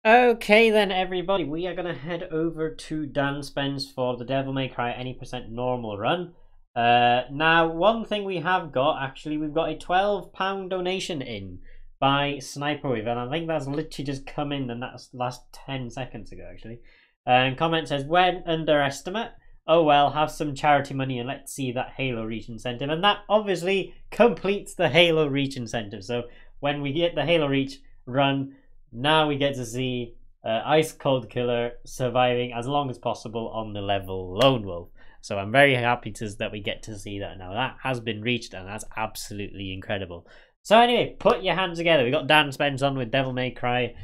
Okay then everybody, we are going to head over to DanSpence for the Devil May Cry any percent normal run. Now, one thing we have got, actually, we've got a £12 donation in by Sniperwave, and I think that's literally just come in, and that's last 10 seconds ago, actually. And comment says, when underestimate, oh well, have some charity money and let's see that Halo Reach incentive. And that obviously completes the Halo Reach incentive. So when we get the Halo Reach run, now we get to see Ice Cold Killer surviving as long as possible on the level Lone Wolf. So I'm very happy that we get to see that now. That has been reached, and that's absolutely incredible. So anyway, put your hands together. We got Dan Spence on with Devil May Cry.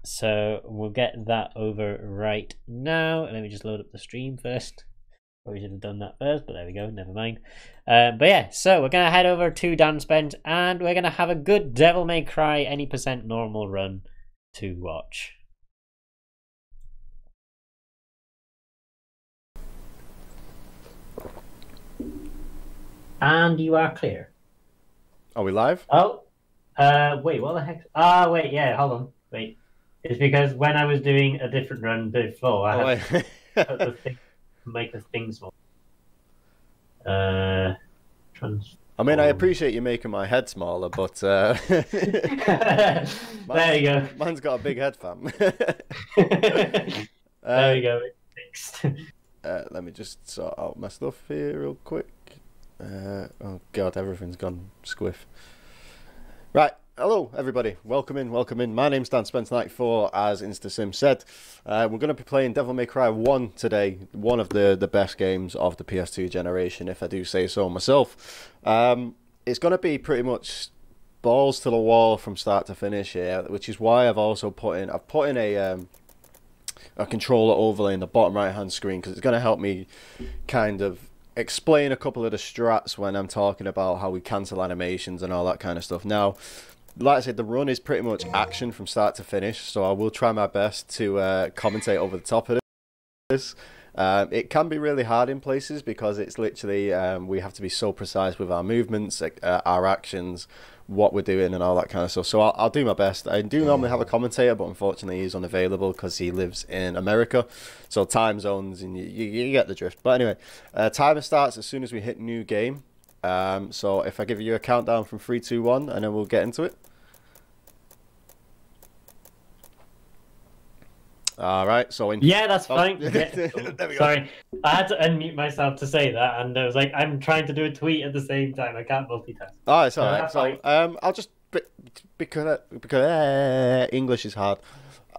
So we'll get that over right now. Let me just load up the stream first. Probably should have done that first, but there we go, never mind. But yeah, so we're going to head over to DanSpence, and we're going to have a good Devil May Cry any percent normal run to watch. And you are clear. Are we live? Oh, wait, what the heck? Wait, yeah, hold on. Wait. It's because when I was doing a different run before, I had to put the thing, make the thing small. I mean, I appreciate you making my head smaller, but there you go. Mine's got a big head, fam. There you go. Fixed. Let me just sort out my stuff here real quick. Oh god, everything's gone squiff. Right. Hello everybody, welcome in. My name's DanSpence94, as InstaSim said. We're going to be playing Devil May Cry 1 today, one of the best games of the PS2 generation, if I do say so myself. It's going to be pretty much balls to the wall from start to finish here, which is why I've also put in a controller overlay in the bottom right hand screen, because it's going to help me kind of explain a couple of the strats when I'm talking about how we cancel animations and all that kind of stuff. Now, like I said, the run is pretty much action from start to finish, so I will try my best to commentate over the top of this. It can be really hard in places because it's literally we have to be so precise with our movements, our actions, what we're doing and all that kind of stuff. So I'll do my best. I do normally have a commentator, but unfortunately he's unavailable because he lives in America. So time zones, and you get the drift. But anyway, timer starts as soon as we hit new game. So if I give you a countdown from 3, 2, 1, and then we'll get into it. All right, so yeah, that's fine. Yeah. There we go. Sorry, I had to unmute myself to say that, and I was like, I'm trying to do a tweet at the same time. I can't multitask. Oh, it's all right. So I'll just because English is hard,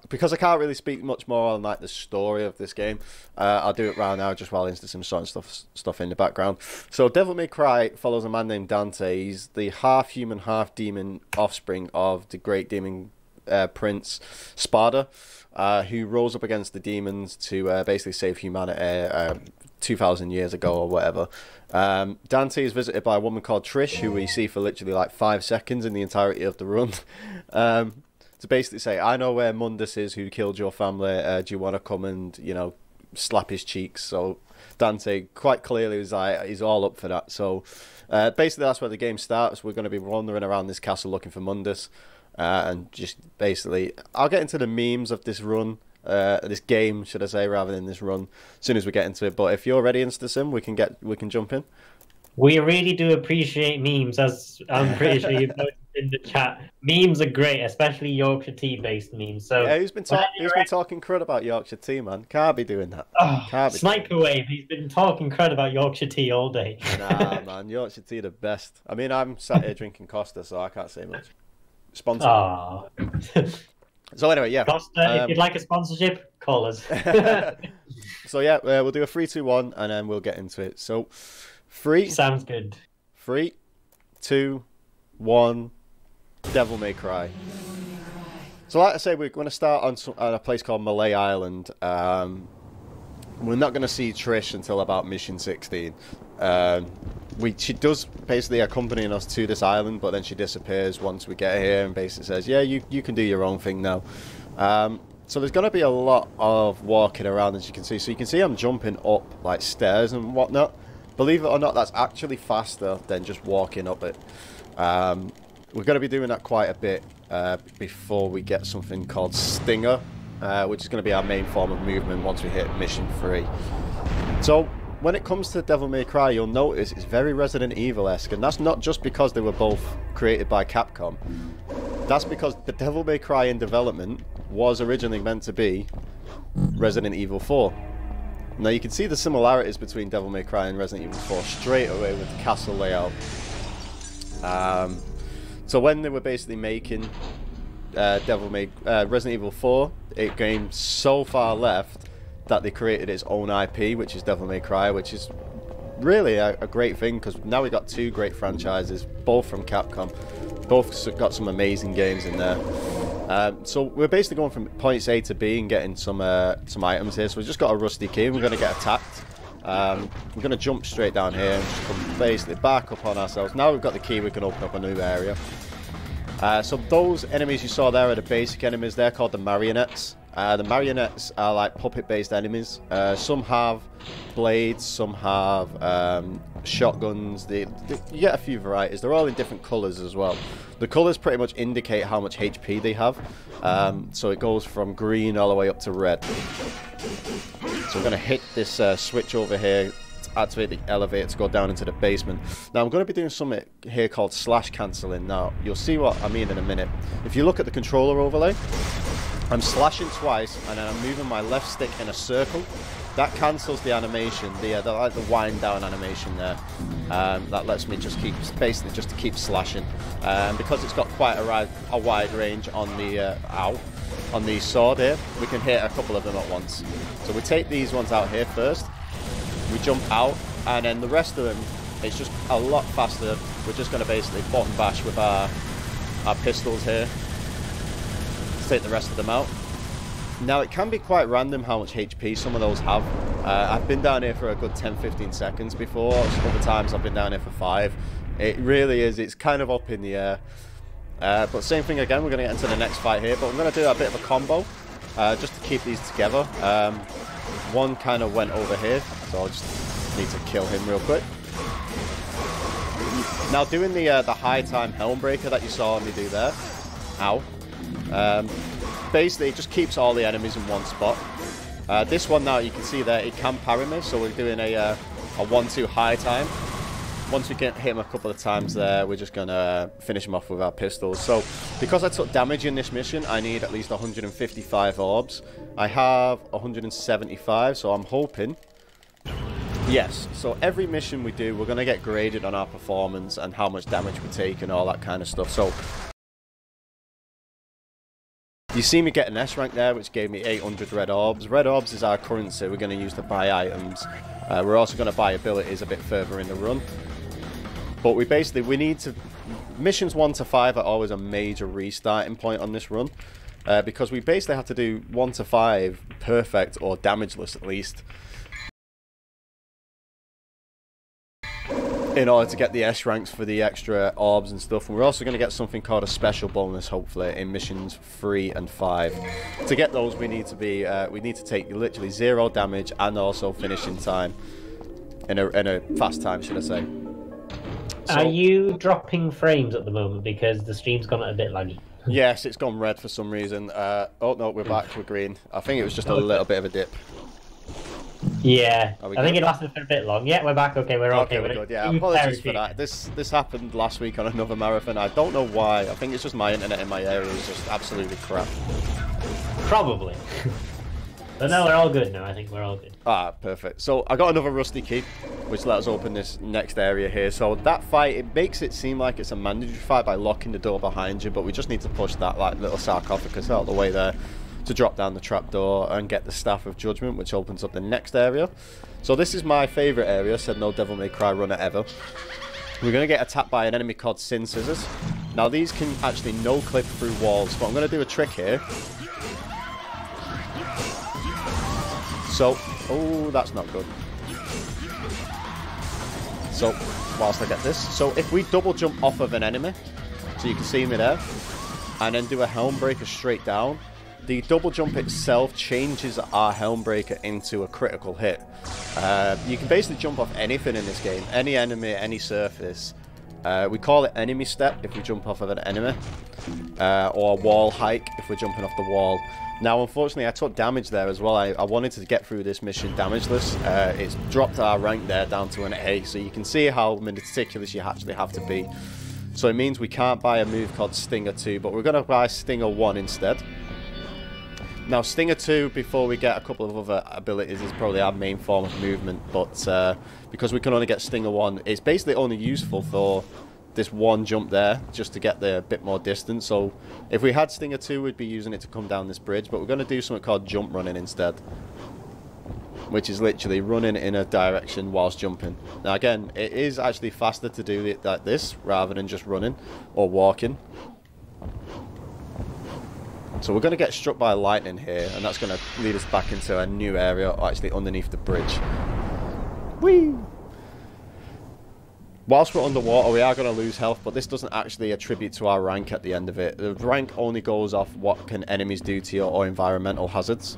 because I can't really speak much more on like the story of this game. I'll do it right now, just while InstaSim's sorting stuff in the background. So Devil May Cry follows a man named Dante. He's the half human, half demon offspring of the great demon prince Spada, who rose up against the demons to basically save humanity 2,000 years ago or whatever. Dante is visited by a woman called Trish, who we see for literally like 5 seconds in the entirety of the run. To basically say, I know where Mundus is, who killed your family. Do you want to come and, you know, slap his cheeks? So Dante quite clearly is like, he's all up for that. So basically that's where the game starts. We're going to be wandering around this castle looking for Mundus. And just basically, I'll get into the memes of this run, this game, should I say, rather than this run, as soon as we get into it. But if you're ready, InstaSim, we can jump in. We really do appreciate memes, as I'm pretty sure you've noticed in the chat. Memes are great, especially Yorkshire tea based memes. So yeah, who's been talking crud about Yorkshire tea, man? Can't be doing that. Oh, Sniperwave, he's been talking crud about Yorkshire tea all day. Nah, man, Yorkshire tea the best. I mean, I'm sat here drinking Costa, so I can't say much. Sponsor. So anyway, yeah. Costa, if you'd like a sponsorship, call us. So yeah, we'll do a 3, 2, 1, and then we'll get into it. So 3. Sounds good. 3, 2, 1. Devil May Cry. So like I say, we're going to start on a place called Malay Island. We're not going to see Trish until about mission 16. She does basically accompany us to this island, but then she disappears once we get here and basically says, yeah, you can do your own thing now. So there's going to be a lot of walking around, as you can see. So you can see I'm jumping up like stairs and whatnot. Believe it or not, that's actually faster than just walking up it. We're going to be doing that quite a bit before we get something called Stinger, which is going to be our main form of movement once we hit mission 3. So when it comes to Devil May Cry, you'll notice it's very Resident Evil-esque, and that's not just because they were both created by Capcom. That's because the Devil May Cry in development was originally meant to be Resident Evil 4. Now you can see the similarities between Devil May Cry and Resident Evil 4 straight away with the castle layout. So when they were basically making Resident Evil 4, it came so far left that they created its own IP, which is Devil May Cry, which is really a great thing, because now we've got 2 great franchises, both from Capcom. Both got some amazing games in there. So we're basically going from points A to B and getting some items here. So we've just got a rusty key, and we're going to get attacked. We're going to jump straight down here and just come basically back up on ourselves. Now we've got the key, we can open up a new area. So those enemies you saw there are the basic enemies. They're called the marionettes. The marionettes are like puppet-based enemies. Some have blades, some have shotguns. You get a few varieties. They're all in different colours as well. The colours pretty much indicate how much HP they have. So it goes from green all the way up to red. So we're going to hit this switch over here to activate the elevator to go down into the basement. Now I'm going to be doing something here called slash cancelling. Now you'll see what I mean in a minute. If you look at the controller overlay, I'm slashing twice and then I'm moving my left stick in a circle. That cancels the animation, the wind down animation there. That lets me just keep slashing. Because it's got quite a wide range on the sword here, we can hit a couple of them at once. So we take these ones out here first, we jump out, and then the rest of them, it's just a lot faster. We're just going to basically button bash with our pistols here. Let's take the rest of them out. Now it can be quite random how much HP some of those have. I've been down here for a good 10-15 seconds before. Other times I've been down here for 5. It really is, it's kind of up in the air. But same thing again, we're going to get into the next fight here, but I'm going to do a bit of a combo just to keep these together. One kind of went over here, so I'll just need to kill him real quick. Now doing the high time helm breaker that you saw me do there, ow. Basically it just keeps all the enemies in one spot. This one now you can see there, it can parry me, so we're doing a 1-2 high time. Once we hit him a couple of times there, we're just going to finish him off with our pistols. So because I took damage in this mission, I need at least 155 orbs. I have 175, so I'm hoping. Yes, so every mission we do, we're going to get graded on our performance and how much damage we take and all that kind of stuff. So you see me get an S rank there, which gave me 800 red orbs. Red orbs is our currency we're going to use to buy items. We're also going to buy abilities a bit further in the run. But we need to... Missions 1 to 5 are always a major restarting point on this run. Because we basically have to do 1 to 5 perfect or damageless at least, in order to get the S ranks for the extra orbs and stuff. And we're also going to get something called a special bonus, hopefully, in missions 3 and 5. To get those, we need to take literally 0 damage and also finish in time, in a fast time, should I say. So, are you dropping frames at the moment because the stream's gone a bit laggy? Yes, it's gone red for some reason. Oh no, we're back, we're green. I think it was just a little bit of a dip. Yeah, I think it lasted for a bit long. Yeah, we're back. Okay, we're okay. We're good. Yeah, apologies for that. This happened last week on another marathon. I don't know why. I think it's just my internet in my area is just absolutely crap. Probably. But no, we're all good now. I think we're all good. Ah, perfect. So I got another rusty key, which lets us open this next area here. So that fight, it makes it seem like it's a mandatory fight by locking the door behind you, but we just need to push that like little sarcophagus out of the way there to drop down the trapdoor and get the Staff of Judgment, which opens up the next area. So this is my favourite area, said no Devil May Cry runner ever. We're going to get attacked by an enemy called Sin Scissors. Now these can actually no-clip through walls, but I'm going to do a trick here. So, oh, that's not good. So, whilst I get this. So if we double jump off of an enemy, so you can see me there, and then do a helm breaker straight down, the double jump itself changes our helm breaker into a critical hit. You can basically jump off anything in this game, any enemy, any surface, We call it enemy step if we jump off of an enemy, or wall hike if we're jumping off the wall. Now, unfortunately, I took damage there as well. I wanted to get through this mission damageless. It's dropped our rank there down to an A, so you can see how meticulous you actually have to be. So it means we can't buy a move called Stinger 2, but we're going to buy Stinger 1 instead. Now, Stinger 2, before we get a couple of other abilities, is probably our main form of movement, but because we can only get Stinger 1, it's basically only useful for this one jump there, just to get the bit more distance. So if we had Stinger 2, we'd be using it to come down this bridge, but we're going to do something called jump running instead, which is literally running in a direction whilst jumping. Now again, it is actually faster to do it like this rather than just running or walking. So we're going to get struck by lightning here, and that's going to lead us back into a new area, or actually underneath the bridge. Whee! Whilst we're underwater, we are going to lose health, but this doesn't actually attribute to our rank at the end of it. The rank only goes off what can enemies do to you or environmental hazards.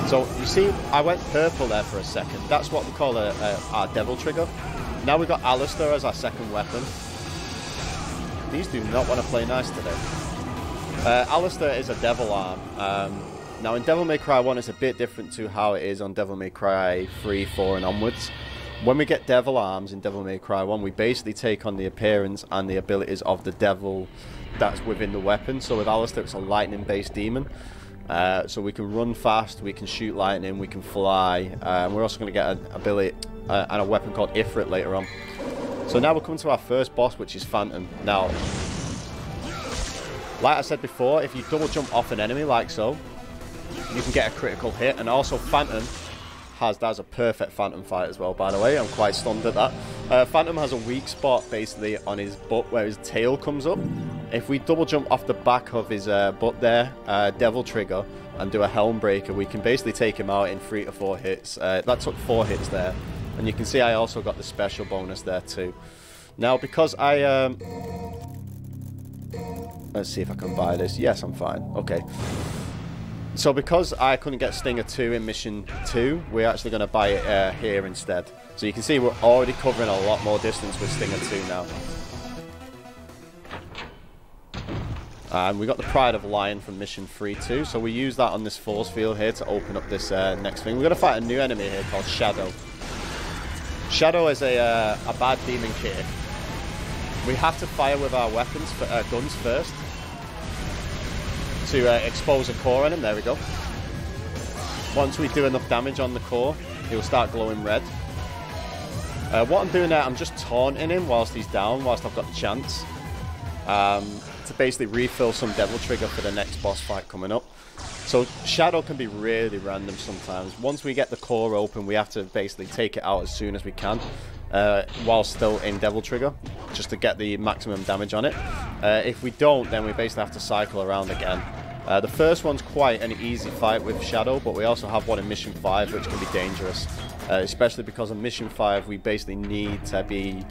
So, you see, I went purple there for a second. That's what we call our devil trigger. Now we've got Alistair as our second weapon. These do not want to play nice today. Alistair is a devil arm. Now in Devil May Cry 1 it's a bit different to how it is on Devil May Cry 3, 4 and onwards. When we get devil arms in Devil May Cry 1, we basically take on the appearance and the abilities of the devil that's within the weapon. So with Alistair it's a lightning based demon. So we can run fast, we can shoot lightning, we can fly, and we're also going to get an ability and a weapon called Ifrit later on. So now we're coming to our first boss, which is Phantom. Now, like I said before, if you double jump off an enemy like so, you can get a critical hit, and also Phantom that's a perfect Phantom fight as well, by the way. I'm quite stunned at that. Phantom has a weak spot basically on his butt where his tail comes up. If we double jump off the back of his butt there, Devil Trigger, and do a Helm Breaker, we can basically take him out in 3 to 4 hits. That took 4 hits there, and you can see I also got the special bonus there too. Now because I let's see if I can buy this. Yes, I'm fine. Okay. So because I couldn't get Stinger 2 in Mission 2, we're actually going to buy it here instead. So you can see we're already covering a lot more distance with Stinger 2 now. And we got the Pride of Lion from Mission 3 too, so we use that on this force field here to open up this next thing. We're going to fight a new enemy here called Shadow. Shadow is a bad demon kid. We have to fire with our weapons, guns first, to expose a core on him. There we go. Once we do enough damage on the core, he'll start glowing red. What I'm doing there, I'm just taunting him whilst he's down, whilst I've got the chance, to basically refill some Devil Trigger for the next boss fight coming up. So Shadow can be really random sometimes. Once we get the core open, we have to basically take it out as soon as we can, while still in Devil Trigger, just to get the maximum damage on it. If we don't, then we basically have to cycle around again. The first one's quite an easy fight with Shadow, but we also have one in Mission 5 which can be dangerous. Especially because on Mission 5 we basically need to be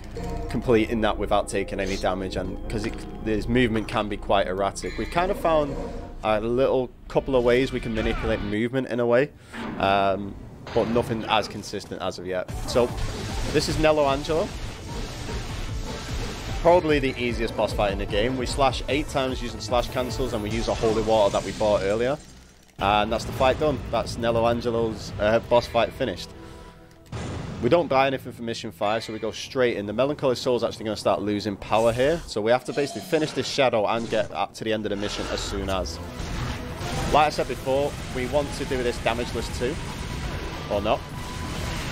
completing that without taking any damage, and because his movement can be quite erratic. We've kind of found a little couple of ways we can manipulate movement in a way, but nothing as consistent as of yet. So this is Nello Angelo. Probably the easiest boss fight in the game. We slash 8 times using slash cancels, and we use a holy water that we bought earlier. And that's the fight done. That's Nello Angelo's boss fight finished. We don't buy anything for Mission 5, so we go straight in. The Melancholy Soul is actually going to start losing power here, so we have to basically finish this Shadow and get up to the end of the mission as soon as. Like I said before, we want to do this damageless too, or not.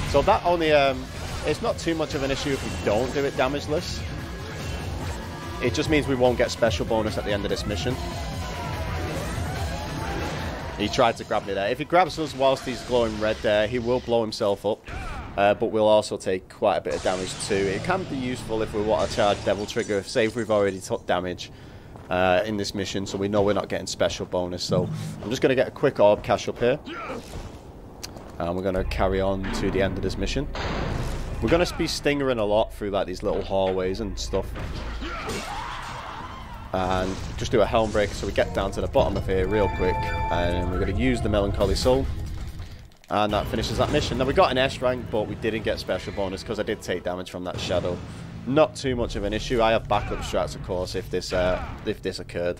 So that only, it's not too much of an issue if we don't do it damageless. It just means we won't get special bonus at the end of this mission. He tried to grab me there. If he grabs us whilst he's glowing red there, he will blow himself up. But we'll also take quite a bit of damage too. It can be useful if we want to charge Devil Trigger, say if we've already took damage in this mission, so we know we're not getting special bonus. So I'm just going to get a quick orb cache up here. And we're going to carry on to the end of this mission. We're going to be stingering a lot through like these little hallways and stuff. And just do a Helm Breaker so we get down to the bottom of here real quick. And we're going to use the Melancholy Soul. And that finishes that mission. Now we got an S rank, but we didn't get special bonus because I did take damage from that shadow. Not too much of an issue. I have backup strats, of course, if this occurred.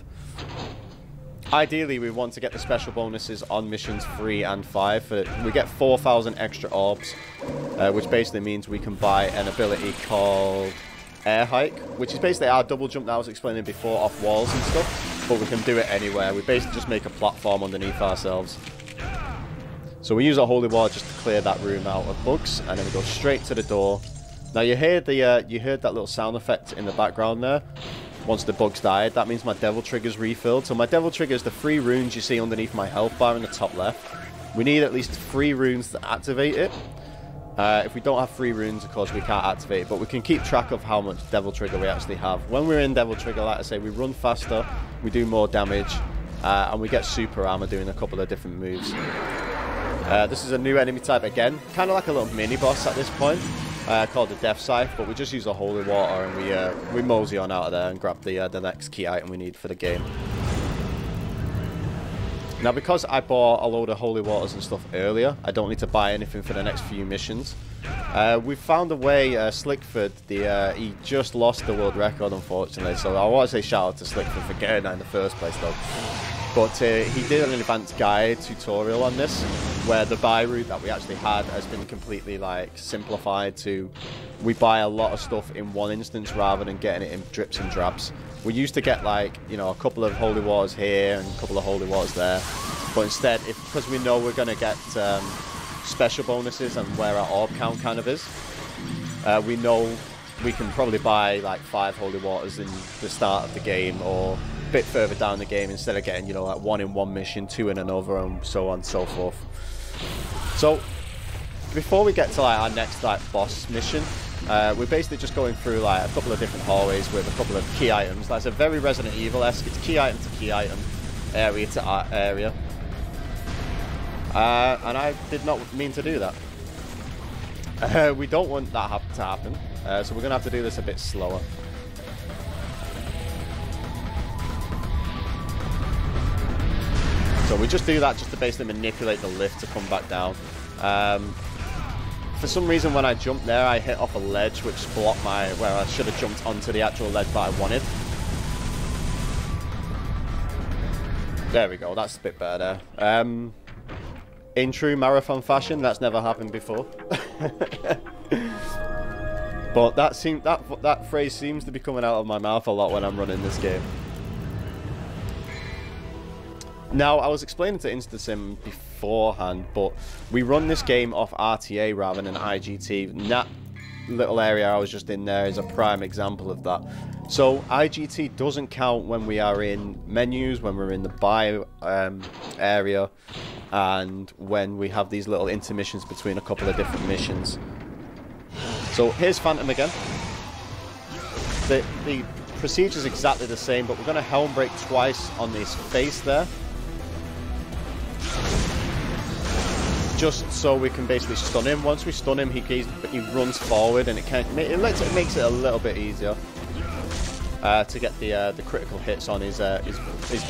Ideally, we want to get the special bonuses on missions 3 and 5. We get 4,000 extra orbs, which basically means we can buy an ability called Air Hike, which is basically our double jump that I was explaining before off walls and stuff, but we can do it anywhere. We basically just make a platform underneath ourselves. So we use a holy water just to clear that room out of bugs, and then we go straight to the door. Now you heard that little sound effect in the background there. Once the bugs died, that means my devil trigger's refilled. So my devil trigger is the 3 runes you see underneath my health bar in the top left. We need at least 3 runes to activate it. If we don't have 3 runes, of course, we can't activate it, but we can keep track of how much devil trigger we actually have. When we're in devil trigger, like I say, we run faster, we do more damage, and we get super armor doing a couple of different moves. This is a new enemy type again, kind of like a little mini boss at this point, called the Death Scythe, but we just use the holy water and we mosey on out of there and grab the next key item we need for the game. Now, because I bought a load of holy waters and stuff earlier, I don't need to buy anything for the next few missions. We've found a way. Slickford, he just lost the world record, unfortunately, so I want to say shout out to Slickford for getting that in the first place, though. But he did an advanced guide tutorial on this, where the buy route that we actually had has been completely simplified to we buy a lot of stuff in one instance rather than getting it in drips and drabs. We used to get a couple of holy waters here and a couple of holy waters there, but instead, because we know we're going to get special bonuses and where our orb count kind of is, we know we can probably buy 5 holy waters in the start of the game or bit further down the game instead of getting 1 in one mission, 2 in another, and so on and so forth. So before we get to our next boss mission, we're basically just going through a couple of different hallways with a couple of key items. That's a very Resident Evil-esque. It's key item to key item, area to area, and I did not mean to do that. We don't want that to happen, so we're gonna have to do this a bit slower. So we just do that just to basically manipulate the lift to come back down. For some reason when I jumped there, I hit off a ledge which blocked where I should have jumped onto the actual ledge that I wanted. There we go, that's a bit better there. In true marathon fashion, that's never happened before. But that phrase seems to be coming out of my mouth a lot when I'm running this game. Now, I was explaining to InstaSim beforehand, but we run this game off RTA rather than IGT. And that little area I was just in there is a prime example of that. So, IGT doesn't count when we are in menus, when we're in the buy area, and when we have these little intermissions between a couple of different missions. So, here's Phantom again. The procedure is exactly the same, but we're going to helm break twice on his face there. Just so we can basically stun him. Once we stun him, he runs forward, and it makes it a little bit easier to get the critical hits on his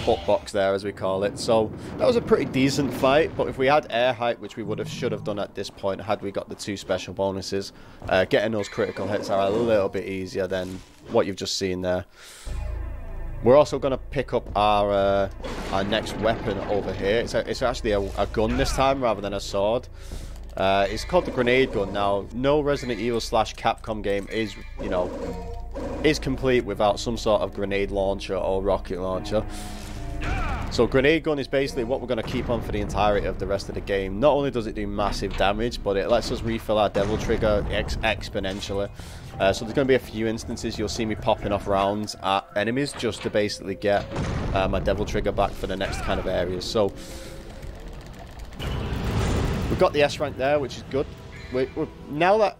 butt box there, as we call it. So that was a pretty decent fight. But if we had air height, which we should have done at this point, had we got the 2 special bonuses, getting those critical hits are a little bit easier than what you've just seen there. We're also going to pick up our next weapon over here. It's actually a gun this time rather than a sword. It's called the grenade gun. Now, no Resident Evil / Capcom game is complete without some sort of grenade launcher or rocket launcher. So grenade gun is basically what we're going to keep on for the entirety of the rest of the game. Not only does it do massive damage, but it lets us refill our devil trigger exponentially. So there's going to be a few instances you'll see me popping off rounds at enemies just to basically get my devil trigger back for the next kind of areas. So we've got the S rank there, which is good. Now that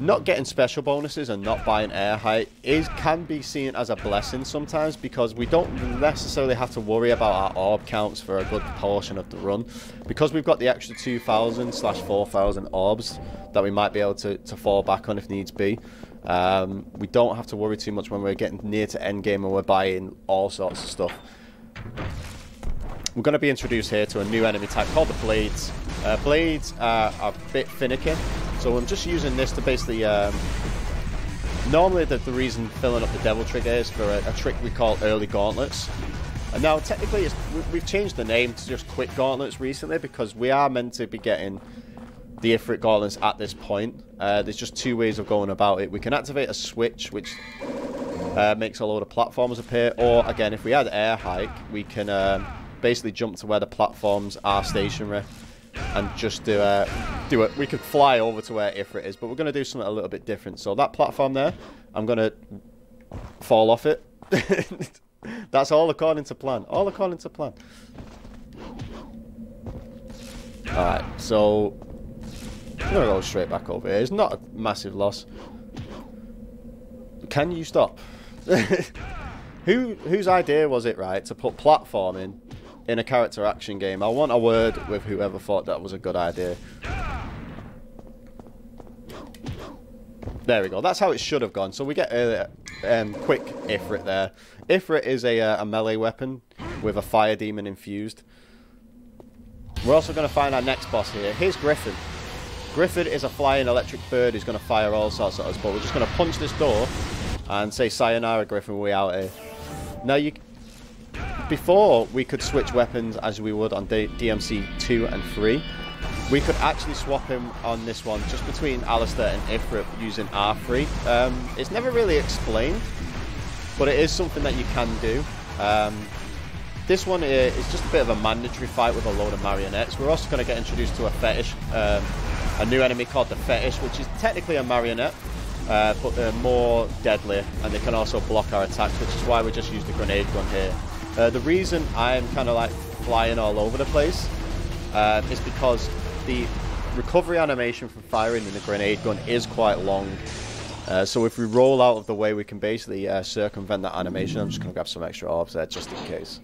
not getting special bonuses and not buying air height can be seen as a blessing sometimes, because we don't necessarily have to worry about our orb counts for a good portion of the run, because we've got the extra 2,000 / 4,000 orbs that we might be able to fall back on if needs be. We don't have to worry too much when we're getting near to end game and we're buying all sorts of stuff. We're going to be introduced here to a new enemy type called the Blades. Blades are a bit finicky, so I'm just using this to basically... normally the reason filling up the Devil Trigger is for a trick we call early gauntlets. And now technically we've changed the name to just quick gauntlets recently because we are meant to be getting the Ifrit gauntlets at this point. There's just two ways of going about it. We can activate a switch which makes a load of platforms appear, or again if we add air hike we can basically jump to where the platforms are stationary and just do it. We could fly over to where Ifrit is, but we're going to do something a little bit different. So that platform there, I'm going to fall off it. That's all according to plan. All according to plan. Alright, so I'm going to go straight back over here. It's not a massive loss. Can you stop? Whose idea was it, right, to put platforming in a character action game? I want a word with whoever thought that was a good idea. There we go. That's how it should have gone. So we get a quick Ifrit there. Ifrit is a melee weapon with a fire demon infused. We're also going to find our next boss here. Here's Griffin. Griffin is a flying electric bird who's going to fire all sorts at us, but we're just going to punch this door and say sayonara Griffin, we're out here. Now before we could switch weapons as we would on DMC 2 and 3. We could actually swap him on this one just between Alistair and Ifrit using R3. It's never really explained, but it is something that you can do. This one is just a bit of a mandatory fight with a load of marionettes. We're also going to get introduced to a fetish, a new enemy called the Fetish, which is technically a marionette, but they're more deadly and they can also block our attacks, which is why we just used the grenade gun here. The reason I'm kind of like flying all over the place is because the recovery animation from firing in the grenade gun is quite long. So if we roll out of the way, we can basically circumvent that animation. I'm just going to grab some extra orbs there just in case.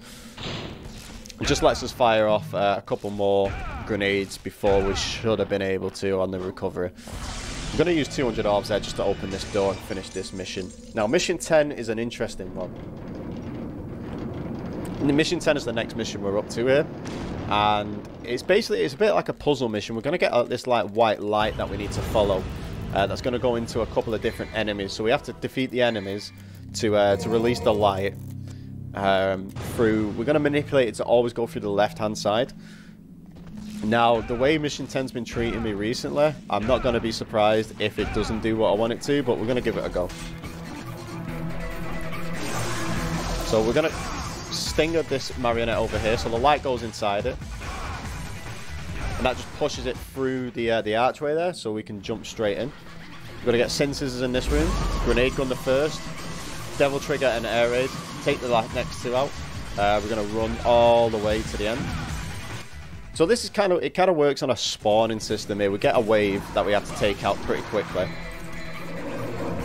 It just lets us fire off a couple more grenades before we should have been able to on the recovery. I'm going to use 200 orbs there just to open this door and finish this mission. Now mission 10 is an interesting one. Mission 10 is the next mission we're up to here. And it's a bit like a puzzle mission. We're going to get this like white light that we need to follow. That's going to go into a couple of different enemies. So we have to defeat the enemies to release the light. We're going to manipulate it to always go through the left-hand side. Now, the way Mission 10's been treating me recently, I'm not going to be surprised if it doesn't do what I want it to, but we're going to give it a go. So we're going to stinger this marionette over here, so the light goes inside it. And that just pushes it through the archway there, so we can jump straight in. We're going to get Sin Scissors in this room, Grenade Gun the first, Devil Trigger and Air Raid, take the next two out. We're going to run all the way to the end. So this is kind of works on a spawning system here. We get a wave that we have to take out pretty quickly.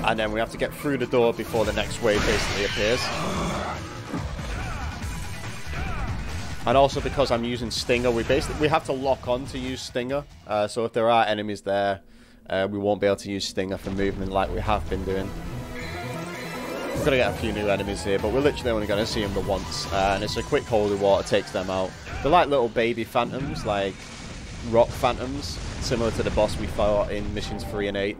And then we have to get through the door before the next wave basically appears. And also because I'm using Stinger, we have to lock on to use Stinger. So if there are enemies there, we won't be able to use Stinger for movement like we have been doing. We're going to get a few new enemies here, but we're literally only going to see them the once. And it's a quick holy water, takes them out. They're like little baby phantoms, like rock phantoms, similar to the boss we fought in missions 3 and 8.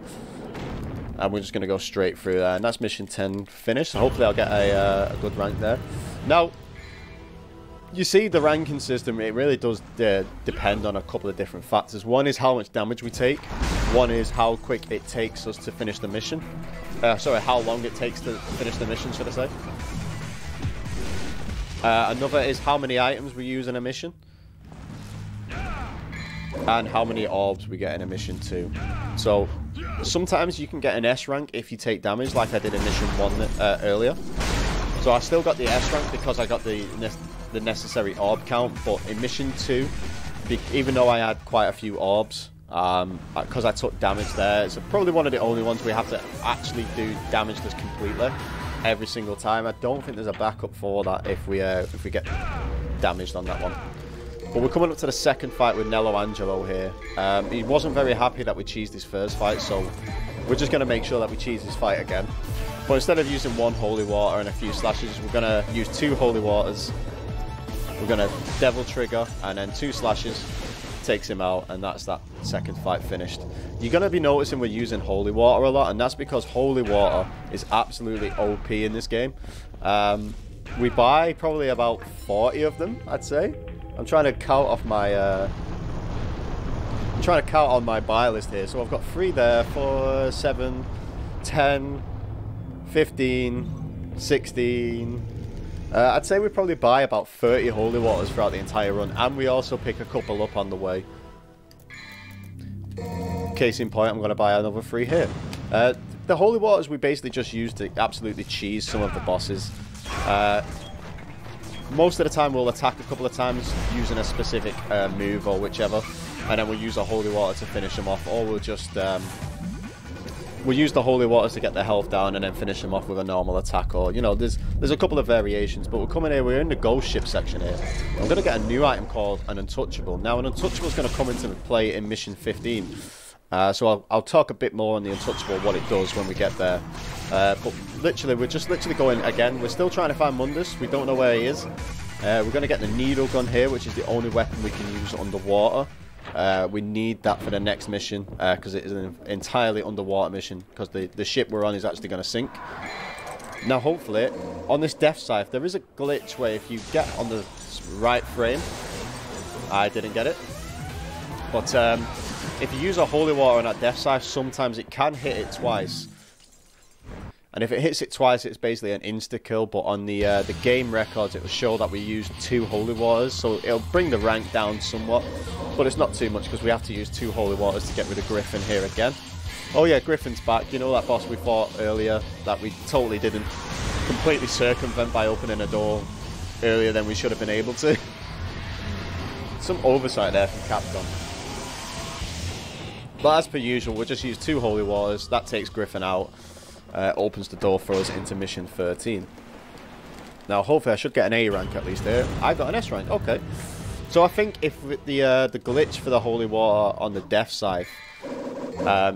And we're just going to go straight through there. And that's mission 10 finished. So hopefully I'll get a good rank there. Now, you see the ranking system, it really does depend on a couple of different factors. One is how much damage we take. One is how quick it takes us to finish the mission. Sorry, how long it takes to finish the mission, should I say. Another is how many items we use in a mission. And how many orbs we get in a mission too. So, sometimes you can get an S rank if you take damage, like I did in mission 1 earlier. So I still got the S rank because I got the necessary orb count, but in mission 2, even though I had quite a few orbs, because I took damage there, it's probably one of the only ones we have to actually do damageless completely every single time. I don't think there's a backup for that if we get damaged on that one. But we're coming up to the second fight with Nello Angelo here. He wasn't very happy that we cheesed his first fight, so we're just going to make sure that we cheese his fight again. But instead of using 1 holy water and a few slashes, we're going to use 2 holy waters. We're going to Devil Trigger and then 2 slashes. takes him out, and that's that second fight finished. You're going to be noticing we're using holy water a lot, and that's because holy water is absolutely OP in this game. We buy probably about 40 of them, I'd say. I'm trying to count off my I'm trying to count on my buy list here. So I've got 3 there, 4, 7, 10, 15, 16. I'd say we probably buy about 30 holy waters throughout the entire run, and we also pick a couple up on the way. Case in point, I'm going to buy another 3 here. The holy waters we basically just use to absolutely cheese some of the bosses. Most of the time we'll attack a couple of times using a specific move or whichever, and then we'll use a holy water to finish them off, or we'll just we'll use the holy waters to get their health down and then finish them off with a normal attack, or you know, there's a couple of variations. But we're coming here, we're in the ghost ship section here. I'm going to get a new item called an untouchable. Now an untouchable is going to come into play in mission 15. So I'll talk a bit more on the untouchable, what it does when we get there. But literally, we're just literally going again. We're still trying to find Mundus. We don't know where he is. We're going to get the needle gun here, which is the only weapon we can use underwater. We need that for the next mission because it is an entirely underwater mission, because the ship we're on is actually going to sink. Now, hopefully, on this death scythe, there is a glitch where if you get on the right frame, I didn't get it, but if you use a holy water on that death scythe, sometimes it can hit it twice. And if it hits it twice, it's basically an insta-kill, but on the game records, it will show that we used 2 holy waters, so it'll bring the rank down somewhat, but it's not too much, because we have to use 2 holy waters to get rid of Griffin here again. Oh yeah, Griffin's back. You know that boss we fought earlier that we totally didn't completely circumvent by opening a door earlier than we should have been able to? Some oversight there from Capcom. But as per usual, we'll just use 2 holy waters. That takes Griffin out. Opens the door for us into mission 13. Now, hopefully I should get an A rank at least here. I got an S rank, okay. So I think if the glitch for the holy water on the death scythe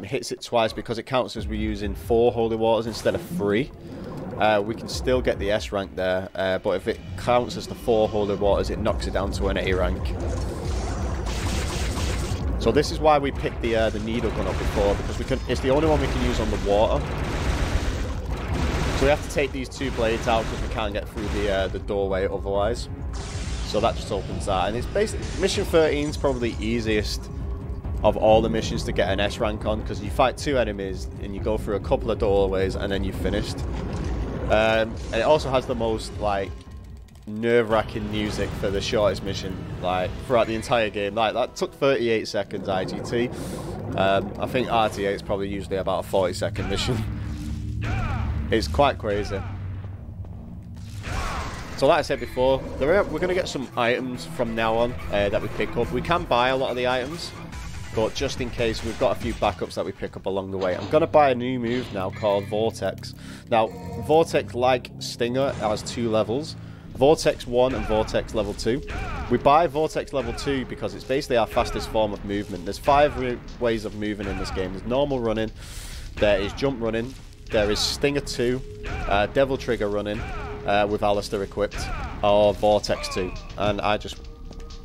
hits it twice, because it counts as we're using 4 holy waters instead of 3, we can still get the S rank there. But if it counts as the 4 holy waters, it knocks it down to an A rank. So this is why we picked the needle gun up before, because it's the only one we can use on the water. So we have to take these 2 blades out because we can't get through the doorway otherwise. So that just opens that, and it's basically mission 13 is probably the easiest of all the missions to get an S rank on, because you fight 2 enemies and you go through a couple of doorways and then you're finished. And it also has the most like nerve-wracking music for the shortest mission, like throughout the entire game. Like that took 38 seconds IGT. I think RTA is probably usually about a 40-second mission. It's quite crazy. So like I said before, we're going to get some items from now on that we pick up. We can buy a lot of the items, but just in case, we've got a few backups that we pick up along the way. I'm going to buy a new move now called Vortex. Now, Vortex, like Stinger, has 2 levels. Vortex 1 and Vortex level 2. We buy Vortex level 2 because it's basically our fastest form of movement. There's 5 ways of moving in this game. There's normal running, there is jump running, there is Stinger 2, Devil Trigger running with Alistair equipped, or Vortex 2. And I just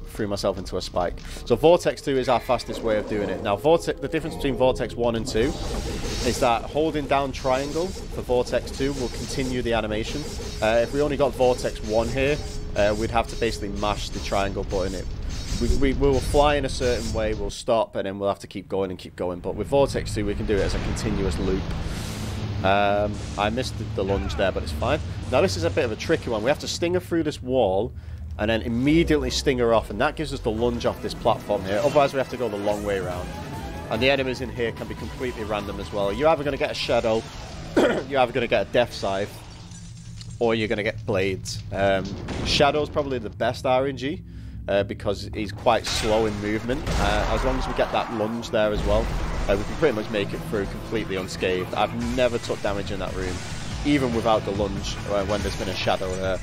threw myself into a spike. So Vortex 2 is our fastest way of doing it. Now the difference between Vortex 1 and 2 is that holding down triangle for Vortex 2 will continue the animation. If we only got Vortex 1 here, we'd have to basically mash the triangle button. We will fly in a certain way, we'll stop, and then we'll have to keep going and keep going. But with Vortex 2 we can do it as a continuous loop. I missed the lunge there, but it's fine. Now this is a bit of a tricky one. We have to stinger through this wall and then immediately stinger off, and that gives us the lunge off this platform here. Otherwise we have to go the long way around. And the enemies in here can be completely random as well. You're either going to get a shadow, you're either going to get a death scythe, or you're going to get blades. Shadow's probably the best RNG because he's quite slow in movement. As long as we get that lunge there as well, we can pretty much make it through completely unscathed. I've never took damage in that room, even without the lunge, when there's been a shadow there.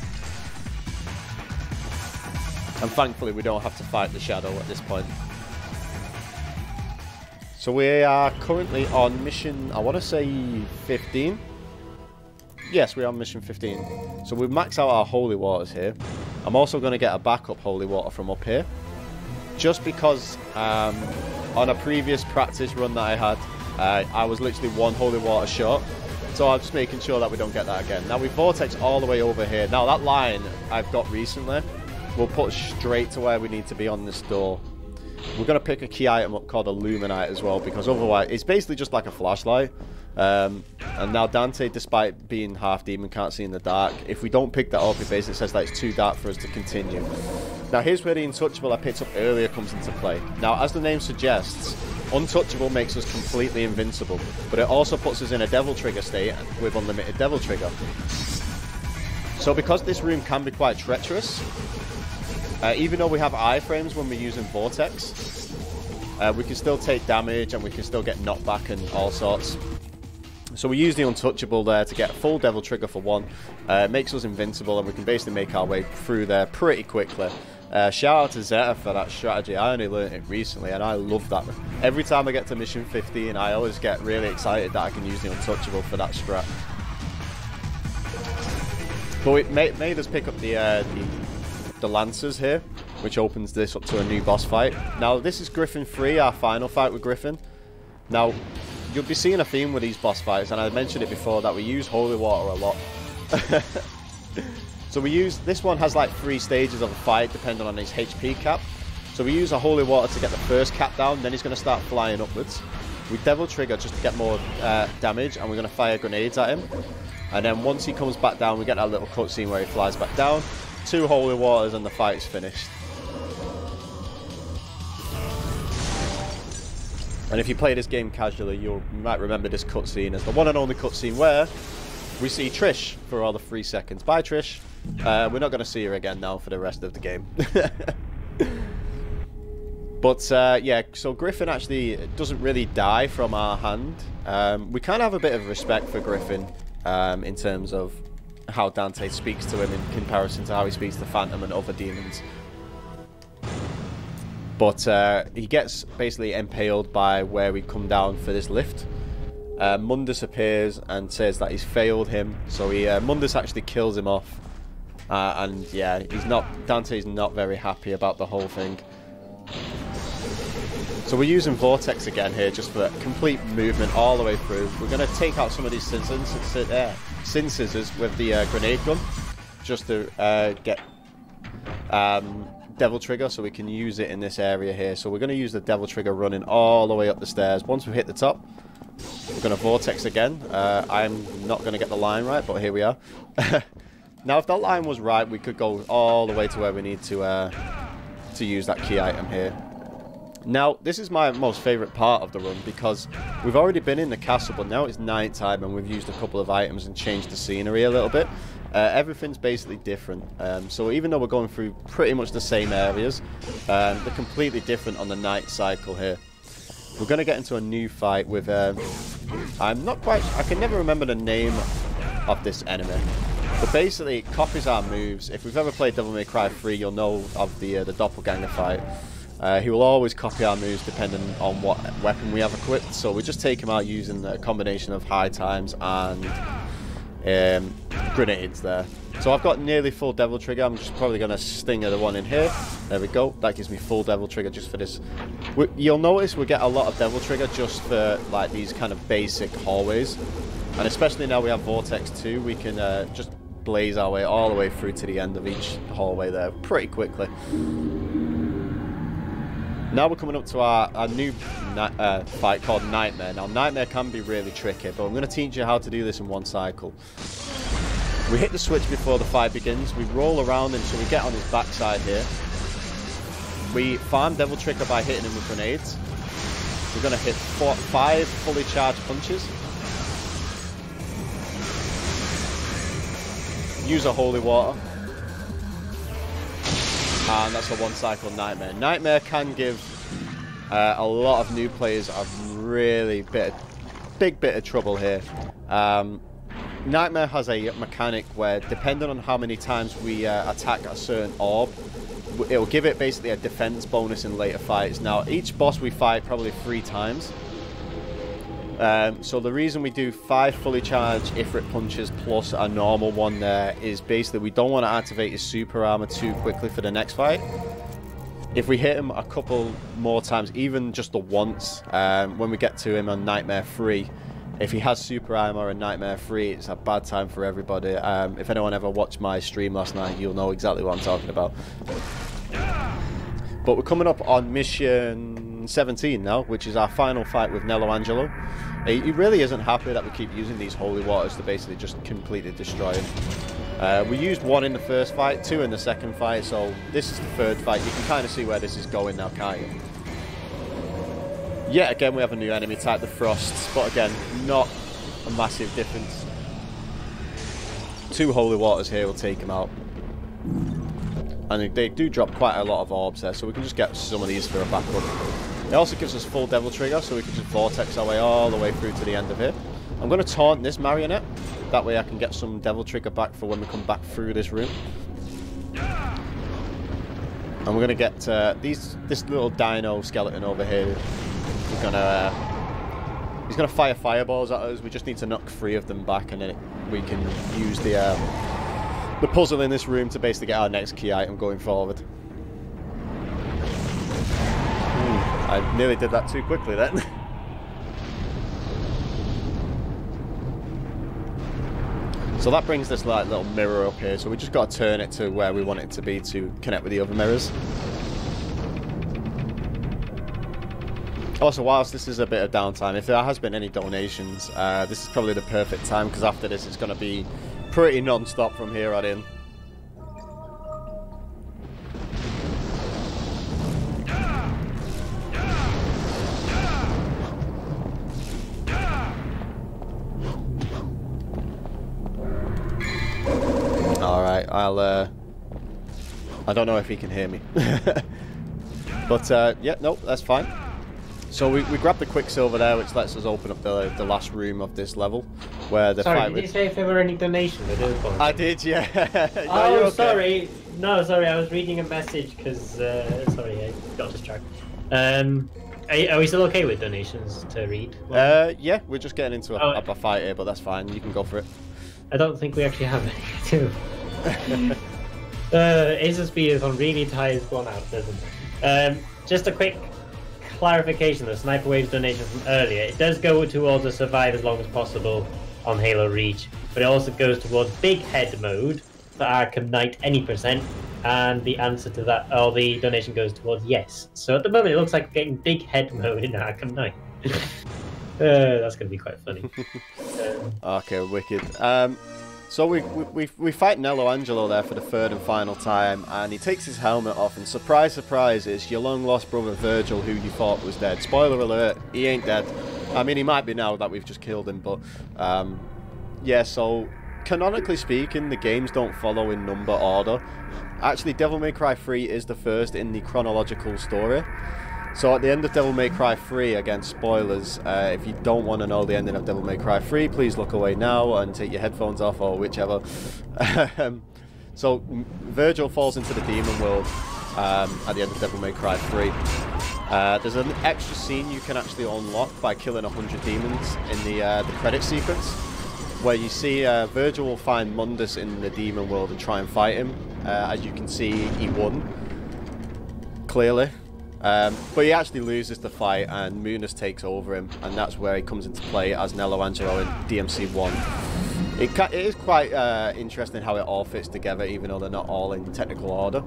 And thankfully we don't have to fight the shadow at this point. So we are currently on mission, I want to say 15. Yes, we're on mission 15. So we've maxed out our holy waters here. I'm also going to get a backup holy water from up here. just because on a previous practice run that I had, I was literally one holy water short. So I'm just making sure that we don't get that again. Now we vortex all the way over here. Now that line I've got recently will put straight to where we need to be on this door. We're going to pick a key item up called a Luminite as well, because otherwise it's basically just like a flashlight. And now Dante, despite being half demon, can't see in the dark. If we don't pick that up, it basically says that it's too dark for us to continue. Now here's where the Untouchable I picked up earlier comes into play. Now as the name suggests, Untouchable makes us completely invincible, but it also puts us in a Devil Trigger state with unlimited Devil Trigger. So because this room can be quite treacherous, even though we have iframes when we're using Vortex, we can still take damage and we can still get knocked back and all sorts. So we use the Untouchable there to get full Devil Trigger for one. It makes us invincible and we can basically make our way through there pretty quickly. Shout out to Zeta for that strategy. I only learned it recently and I love that. Every time I get to mission 15, I always get really excited that I can use the Untouchable for that strat. But it made us pick up the Lancers here, which opens this up to a new boss fight. Now this is Griffin 3, our final fight with Griffin. Now you'll be seeing a theme with these boss fights, and I mentioned it before that we use holy water a lot. So we use, this one has like 3 stages of a fight depending on his HP cap. So we use a holy water to get the first cap down, then he's going to start flying upwards. We Devil Trigger just to get more damage, and we're going to fire grenades at him. And then once he comes back down, we get that little cutscene where he flies back down. 2 holy waters and the fight's finished. And if you play this game casually, you might remember this cutscene as the one and only cutscene where we see Trish for all the 3 seconds. Bye, Trish. We're not going to see her again now for the rest of the game. But yeah, so Griffin actually doesn't really die from our hand. We kind of have a bit of respect for Griffin in terms of how Dante speaks to him in comparison to how he speaks to Phantom and other demons. But he gets basically impaled by where we come down for this lift. Mundus appears and says that he's failed him, so Mundus actually kills him off. And yeah, Dante's not very happy about the whole thing. So we're using Vortex again here just for complete movement all the way through. We're going to take out some of these sin scissors with the grenade gun just to get Devil Trigger, so we can use it in this area here. So we're going to use the Devil Trigger running all the way up the stairs. Once we hit the top, we're going to Vortex again. I'm not going to get the line right, but here we are. Now if that line was right, we could go all the way to where we need to use that key item here. Now, this is my most favourite part of the run, because we've already been in the castle, but now it's night time and we've used a couple of items and changed the scenery a little bit. Everything's basically different. So even though we're going through pretty much the same areas, they're completely different on the night cycle here. We're going to get into a new fight with... I can never remember the name of this enemy. But basically, it copies our moves. If we've ever played Devil May Cry 3, you'll know of the Doppelganger fight. He will always copy our moves depending on what weapon we have equipped. So we just take him out using a combination of high times and grenades there. So I've got nearly full Devil Trigger. I'm just probably going to stinger the one in here. There we go. That gives me full Devil Trigger just for this. You'll notice we get a lot of Devil Trigger just for like these kind of basic hallways. And especially now we have Vortex 2, we can just blaze our way all the way through to the end of each hallway there pretty quickly. Now we're coming up to our new fight called Nightmare. Now Nightmare can be really tricky, but I'm going to teach you how to do this in one cycle. We hit the switch before the fight begins, we roll around him so we get on his backside here. We farm Devil Trigger by hitting him with grenades. We're going to hit 5 fully charged punches. Use a holy water. And that's a one cycle Nightmare. Nightmare can give a lot of new players a really big bit of trouble here. Nightmare has a mechanic where, depending on how many times we attack a certain orb, it will give it basically a defense bonus in later fights. Now, each boss we fight probably 3 times. So the reason we do 5 fully charged Ifrit punches plus a normal one there is basically we don't want to activate his super armor too quickly for the next fight. If we hit him a couple more times, even just the once, when we get to him on Nightmare 3, if he has super armor and Nightmare 3, it's a bad time for everybody. If anyone ever watched my stream last night, you'll know exactly what I'm talking about. But we're coming up on mission 17 now, which is our final fight with Nello Angelo. He really isn't happy that we keep using these holy waters to basically just completely destroy him. We used 1 in the first fight, 2 in the second fight, so this is the third fight. You can kind of see where this is going now, can't you? Yet again, we have a new enemy type, the Frosts, but again, not a massive difference. 2 holy waters here will take him out. And they do drop quite a lot of orbs there, so we can just get some of these for a backup. It also gives us full Devil Trigger, so we can just vortex our way all the way through to the end of here. I'm going to taunt this Marionette. That way I can get some Devil Trigger back for when we come back through this room. And we're going to get this little dino skeleton over here. He's going to fire fireballs at us. We just need to knock 3 of them back, and then we can use the puzzle in this room to basically get our next key item going forward. I nearly did that too quickly then. So that brings this like little mirror up here, so we just got to turn it to where we want it to be to connect with the other mirrors. Also, whilst this is a bit of downtime, if there has been any donations, this is probably the perfect time, because after this it's going to be pretty non-stop from here on in. Alright, I don't know if he can hear me. But, yeah, no, that's fine. So we grabbed the Quicksilver there, which lets us open up the last room of this level, where the Sorry, fight did you say if there were any donations? I did, yeah. No, oh, okay. sorry. No, sorry, I was reading a message because, sorry, I got distracted. Are we still okay with donations to read? Yeah, we're just getting into a fight here, but that's fine. You can go for it. I don't think we actually have any, too. InstaSpeedathon really ties one out, doesn't it? Just a quick clarification, the Sniper Waves donation from earlier, it does go towards a survive as long as possible on Halo Reach, but it also goes towards Big Head mode for Arkham Knight any %, and the answer to that, or the donation goes towards yes. So at the moment it looks like we're getting Big Head mode in Arkham Knight. That's going to be quite funny. Okay, wicked. So we fight Nello Angelo there for the 3rd and final time, and he takes his helmet off, and surprise, surprise, it's your long-lost brother Virgil, who you thought was dead. Spoiler alert, he ain't dead. I mean, he might be now that we've just killed him, but yeah, so canonically speaking, the games don't follow in number order. Actually, Devil May Cry 3 is the first in the chronological story. So at the end of Devil May Cry 3, again, spoilers, if you don't want to know the ending of Devil May Cry 3, please look away now and take your headphones off or whichever. So Virgil falls into the demon world at the end of Devil May Cry 3. There's an extra scene you can actually unlock by killing 100 demons in the credit sequence, where you see Virgil will find Mundus in the demon world and try and fight him. As you can see, he won, clearly. But he actually loses the fight, and Mundus takes over him, and that's where he comes into play as Nello Angelo in DMC 1. It is quite interesting how it all fits together, even though they're not all in technical order.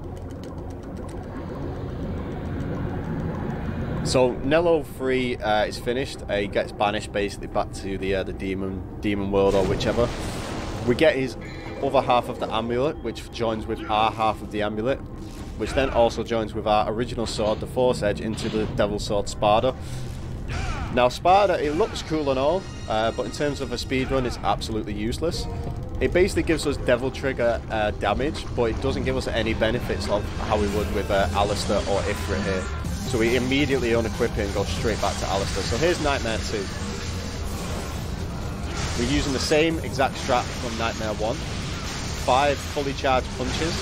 So Nello 3 is finished. He gets banished basically back to the demon world or whichever. We get his other half of the amulet, which joins with our half of the amulet, which then also joins with our original sword, the Force Edge, into the Devil Sword Spada. Now Spada, it looks cool and all, but in terms of a speedrun, it's absolutely useless. It basically gives us Devil Trigger damage, but it doesn't give us any benefits of how we would with Alistair or Ifrit here. So we immediately unequip it and go straight back to Alistair. So here's Nightmare 2. We're using the same exact strat from Nightmare 1. 5 fully charged punches.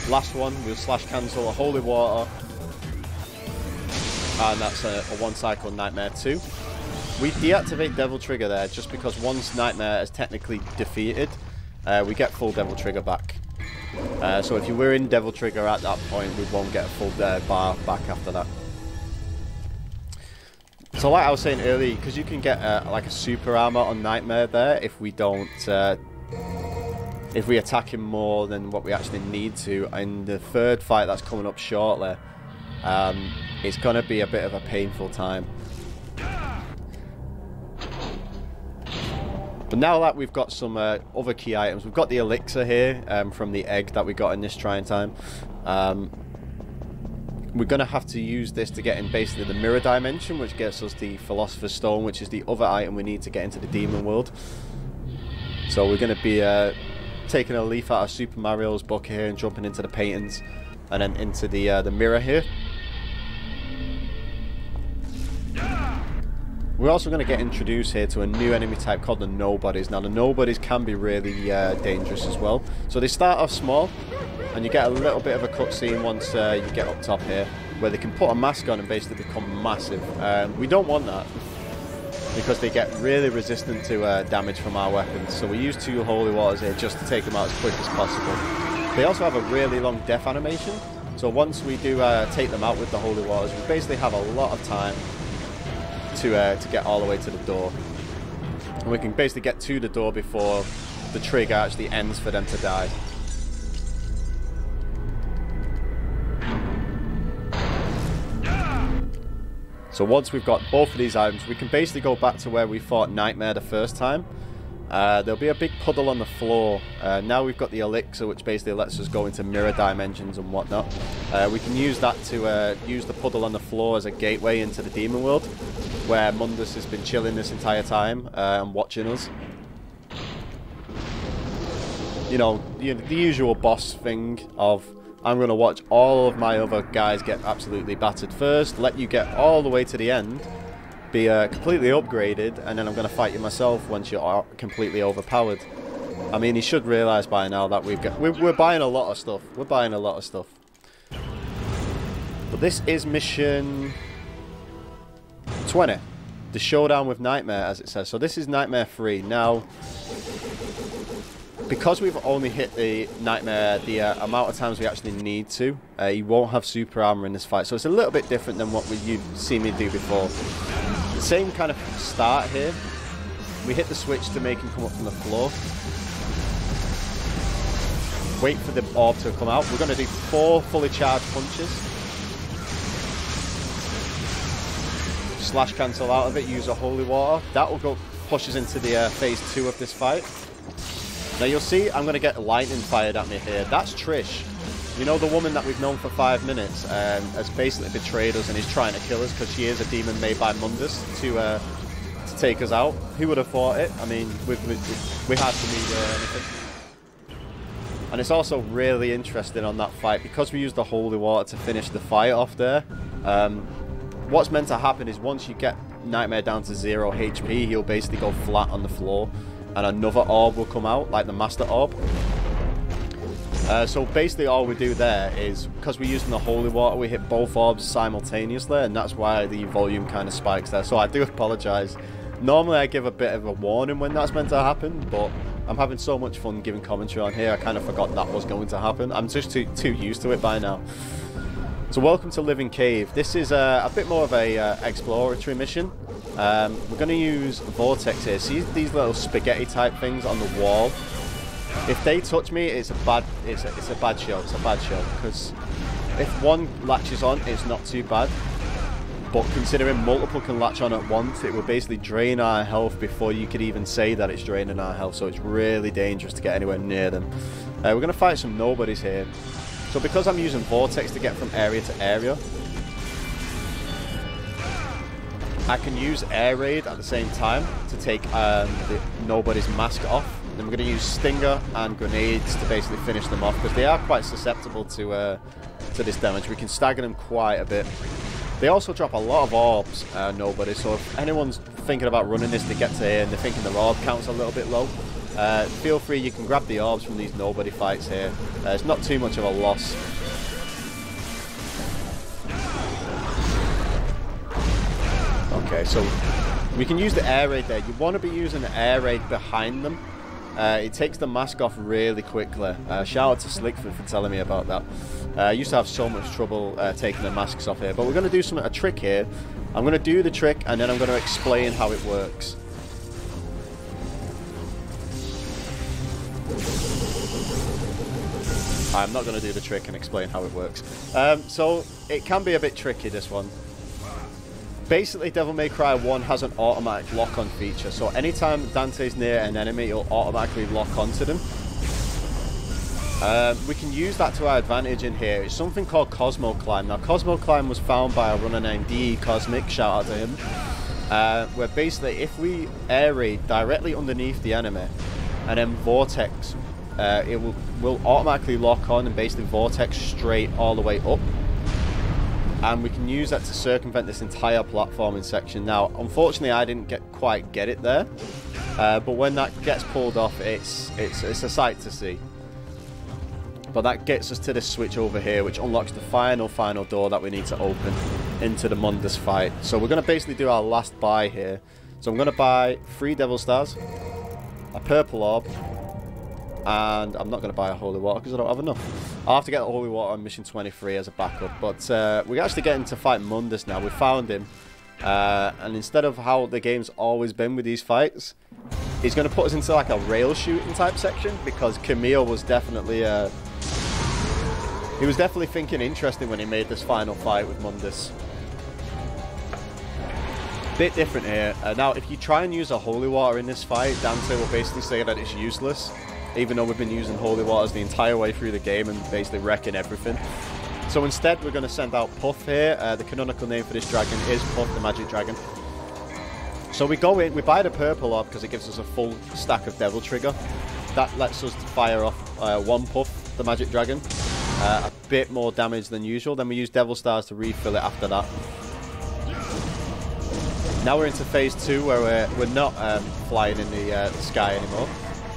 Last one, we'll slash cancel a holy water, and that's a one cycle Nightmare 2. We deactivate Devil Trigger there just because once Nightmare is technically defeated, we get full Devil Trigger back. So if you were in Devil Trigger at that point, we won't get a full bar back after that. So like I was saying earlier, because you can get like a super armor on Nightmare there if we don't, if we attack him more than what we actually need to. In the third fight that's coming up shortly, it's going to be a bit of a painful time. But now that we've got some other key items, we've got the elixir here from the egg that we got in this trying time. We're going to have to use this to get in basically the mirror dimension, which gets us the Philosopher's Stone, which is the other item we need to get into the demon world. So we're going to be taking a leaf out of Super Mario's book here and jumping into the paintings and then into the mirror here. We're also going to get introduced here to a new enemy type called the Nobodies. Now the Nobodies can be really dangerous as well. So they start off small, and you get a little bit of a cutscene once you get up top here, where they can put a mask on and basically become massive. We don't want that, because they get really resistant to damage from our weapons. So we use 2 holy waters here just to take them out as quick as possible. They also have a really long death animation. So once we do take them out with the holy waters, we basically have a lot of time to get all the way to the door. And we can basically get to the door before the trigger actually ends for them to die. So once we've got both of these items, we can basically go back to where we fought Nightmare the first time. There'll be a big puddle on the floor. Now we've got the elixir, which basically lets us go into mirror dimensions and whatnot. We can use that to use the puddle on the floor as a gateway into the demon world, where Mundus has been chilling this entire time and watching us. You know, the usual boss thing of, I'm going to watch all of my other guys get absolutely battered first, let you get all the way to the end, be completely upgraded, and then I'm going to fight you myself once you're completely overpowered. I mean, he should realise by now that we're buying a lot of stuff. We're buying a lot of stuff. But this is mission 20. The showdown with Nightmare, as it says. So this is Nightmare 3. Now, because we've only hit the Nightmare the amount of times we actually need to, you won't have super armor in this fight. So it's a little bit different than what you've seen me do before. The same kind of start here. We hit the switch to make him come up from the floor. Wait for the orb to come out. We're going to do 4 fully charged punches. Slash cancel out of it, use a holy water. That will go push us into the phase 2 of this fight. Now you'll see I'm going to get lightning fired at me here. That's Trish. You know, the woman that we've known for 5 minutes has basically betrayed us and is trying to kill us because she is a demon made by Mundus to take us out. Who would have thought it? I mean, we hardly need anything. And it's also really interesting on that fight, because we used the holy water to finish the fight off there. What's meant to happen is once you get Nightmare down to 0 HP, he'll basically go flat on the floor, and another orb will come out, like the Master Orb. So basically all we do there is, because we're using the holy water, we hit both orbs simultaneously, and that's why the volume kind of spikes there. So I do apologise. Normally I give a bit of a warning when that's meant to happen, but I'm having so much fun giving commentary on here, I kind of forgot that was going to happen. I'm just too used to it by now. So welcome to Living Cave. This is a bit more of a exploratory mission. We're going to use Vortex here. See these little spaghetti type things on the wall? If they touch me, it's a bad show. It's a bad show, because if one latches on, it's not too bad. But considering multiple can latch on at once, it will basically drain our health before you could even say that it's draining our health. So it's really dangerous to get anywhere near them. We're going to fight some nobodies here. So because I'm using Vortex to get from area to area, I can use Air Raid at the same time to take the nobody's mask off. Then we're going to use Stinger and Grenades to basically finish them off, because they are quite susceptible to this damage. We can stagger them quite a bit. They also drop a lot of orbs, nobody. So if anyone's thinking about running this to get to here and they're thinking the orb count's a little bit low, feel free, you can grab the orbs from these nobody fights here. It's not too much of a loss. Okay, so we can use the air raid there. You want to be using the air raid behind them, it takes the mask off really quickly. Shout out to Slickford for telling me about that. I used to have so much trouble taking the masks off here, but we're going to do a trick here. I'm going to do the trick and then I'm going to explain how it works. I'm not going to do the trick and explain how it works. So it can be a bit tricky, this one. Basically, Devil May Cry 1 has an automatic lock-on feature, so anytime Dante's near an enemy, it'll automatically lock onto them. We can use that to our advantage in here. It's something called Cosmo Climb. Now, Cosmo Climb was found by a runner named DE Cosmic, shout out to him, where basically if we air raid directly underneath the enemy and then Vortex, it will automatically lock on and basically Vortex straight all the way up. And we can use that to circumvent this entire platforming section. Now, unfortunately, I didn't quite get it there, but when that gets pulled off, it's a sight to see. But that gets us to this switch over here, which unlocks the final door that we need to open into the Mundus fight. So we're going to basically do our last buy here. So I'm going to buy 3 Devil Stars, a Purple Orb, and I'm not going to buy a Holy Water because I don't have enough. I'll have to get the Holy Water on mission 23 as a backup. But we're actually getting to fight Mundus now. We found him. And instead of how the game's always been with these fights, he's going to put us into like a rail shooting type section, because Camille was definitely... he was definitely thinking interesting when he made this final fight with Mundus. Bit different here. Now, if you try and use a Holy Water in this fight, Dante will basically say that it's useless, even though we've been using Holy Waters the entire way through the game and basically wrecking everything. So instead, we're going to send out Puff here. The canonical name for this dragon is Puff, the Magic Dragon. So we go in, we buy the Purple Orb because it gives us a full stack of Devil Trigger. That lets us fire off 1 Puff, the Magic Dragon. A bit more damage than usual. Then we use Devil Stars to refill it after that. Now we're into phase 2, where we're not flying in the sky anymore.